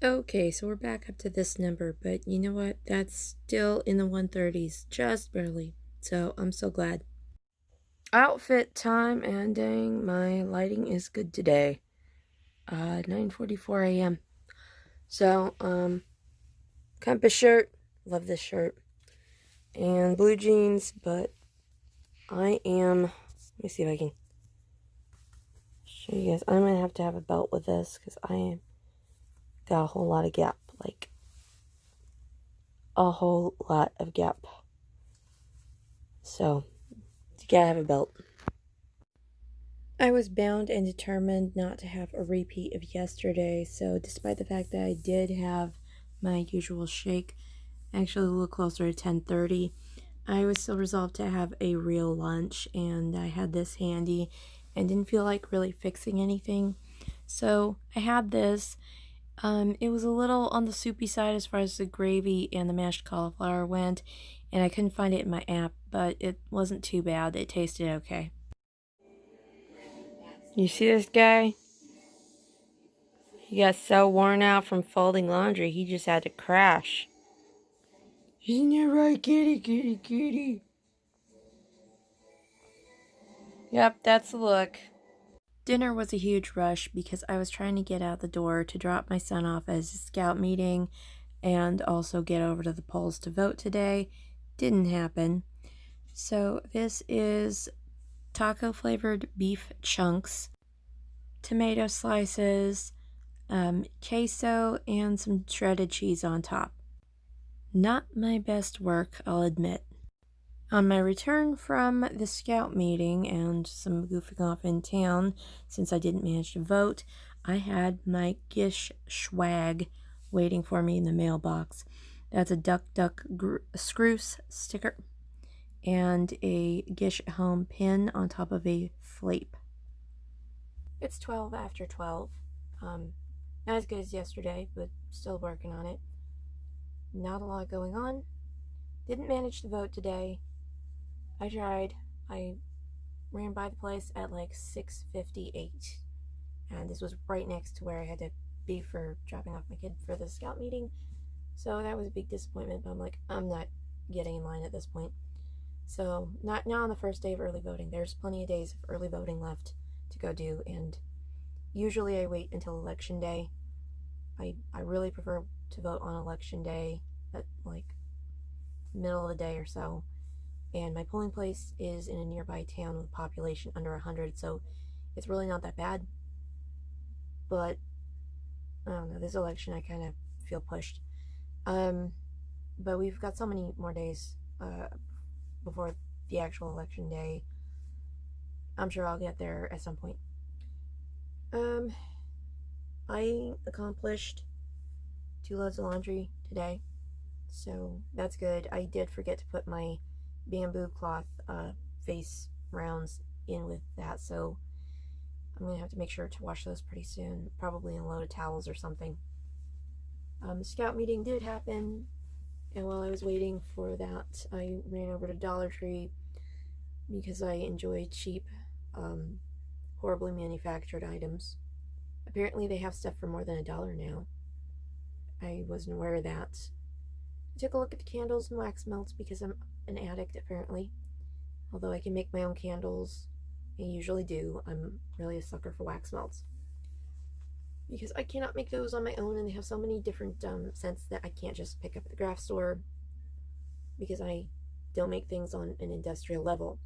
Okay, so we're back up to this number, but you know what? That's still in the 130s, just barely. So I'm so glad. Outfit time ending. My lighting is good today. 9:44 a.m. So, compass shirt. Love this shirt. And blue jeans, but I am, let me see if I can show you guys. I might have to have a belt with this because I am got a whole lot of gap. Like, a whole lot of gap. So, you gotta have a belt. I was bound and determined not to have a repeat of yesterday, so despite the fact that I did have my usual shake, actually a little closer to 10:30, I was still resolved to have a real lunch, and I had this handy and didn't feel like really fixing anything. So I had this. It was a little on the soupy side as far as the gravy and the mashed cauliflower went, and I couldn't find it in my app, but it wasn't too bad. It tasted okay. You see this guy? He got so worn out from folding laundry, he just had to crash. Isn't that right, kitty, kitty, kitty? Yep, that's the look. Dinner was a huge rush because I was trying to get out the door to drop my son off at his scout meeting and also get over to the polls to vote today. Didn't happen. So this is taco flavored beef chunks, tomato slices, queso, and some shredded cheese on top. Not my best work, I'll admit. On my return from the scout meeting and some goofing off in town, since I didn't manage to vote, I had my Gish swag waiting for me in the mailbox. That's a Duck Duck Screws sticker and a Gish at Home pin on top of a flape. It's 12 after 12. Not as good as yesterday, but still working on it. Not a lot going on. Didn't manage to vote today. I tried. I ran by the place at like 6:58, and this was right next to where I had to be for dropping off my kid for the scout meeting. So that was a big disappointment, but I'm like, I'm not getting in line at this point. So not on the first day of early voting. There's plenty of days of early voting left to go do, and usually I wait until election day. I really prefer to vote on election day at like middle of the day or so. And my polling place is in a nearby town with a population under 100, so it's really not that bad. But I don't know, this election I kind of feel pushed. But we've got so many more days before the actual election day. I'm sure I'll get there at some point. I accomplished 2 loads of laundry today, so that's good. I did forget to put my bamboo cloth face rounds in with that, so I'm gonna have to make sure to wash those pretty soon, probably in a load of towels or something. The scout meeting did happen, and while I was waiting for that, I ran over to Dollar Tree because I enjoy cheap, horribly manufactured items. Apparently they have stuff for more than $1 now. I wasn't aware of that. I took a look at the candles and wax melts because I'm an addict apparently. Although I can make my own candles, I usually do. I'm really a sucker for wax melts because I cannot make those on my own, and they have so many different scents that I can't just pick up at the craft store because I don't make things on an industrial level.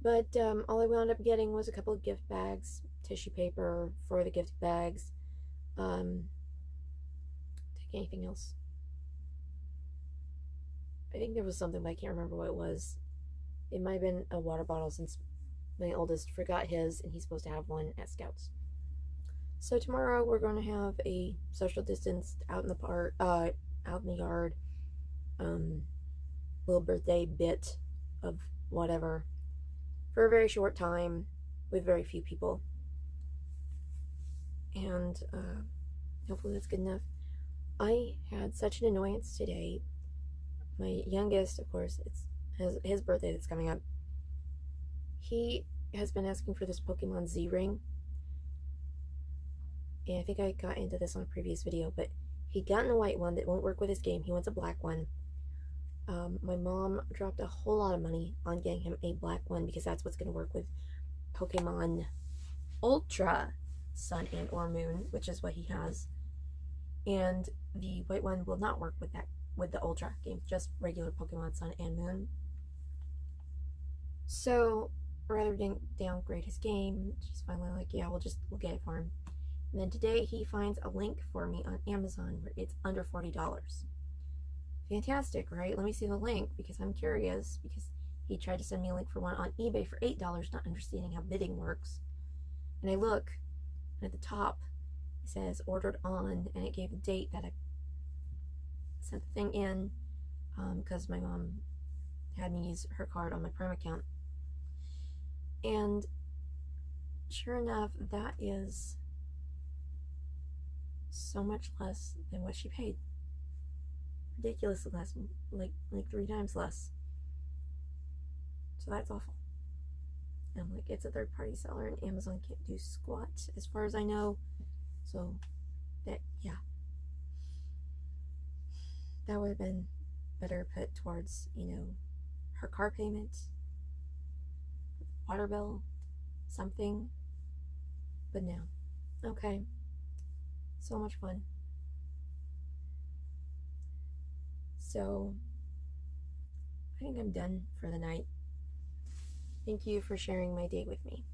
But all I wound up getting was a couple of gift bags, tissue paper for the gift bags. Take anything else? I think there was something, but I can't remember what it was. It might have been a water bottle since my oldest forgot his, and he's supposed to have one at Scouts. So tomorrow we're going to have a social distance out in the park, out in the yard, little birthday bit of whatever for a very short time with very few people, and hopefully that's good enough. I had such an annoyance today. My youngest, of course, it's his birthday that's coming up. He has been asking for this Pokemon Z ring, and I think I got into this on a previous video, but he got in a white one that won't work with his game. He wants a black one. My mom dropped a whole lot of money on getting him a black one because that's what's going to work with Pokemon Ultra Sun and or Moon, which is what he has. And the white one will not work with the Ultra game, just regular Pokemon Sun and Moon. So rather than downgrade his game, she's finally like, yeah, we'll get it for him. And then today he finds a link for me on Amazon where it's under $40. Fantastic, right? Let me see the link because I'm curious, because he tried to send me a link for one on eBay for $8, not understanding how bidding works. And I look, and at the top it says ordered on, and it gave the date that I sent the thing in, because my mom had me use her card on my Prime account. And sure enough, that is so much less than what she paid. Ridiculously less, like 3 times less. So that's awful. And I'm like, it's a third-party seller, and Amazon can't do squat as far as I know. So that, yeah, that would have been better put towards, her car payment, water bill, something. But no. Okay. So much fun. So I think I'm done for the night. Thank you for sharing my day with me.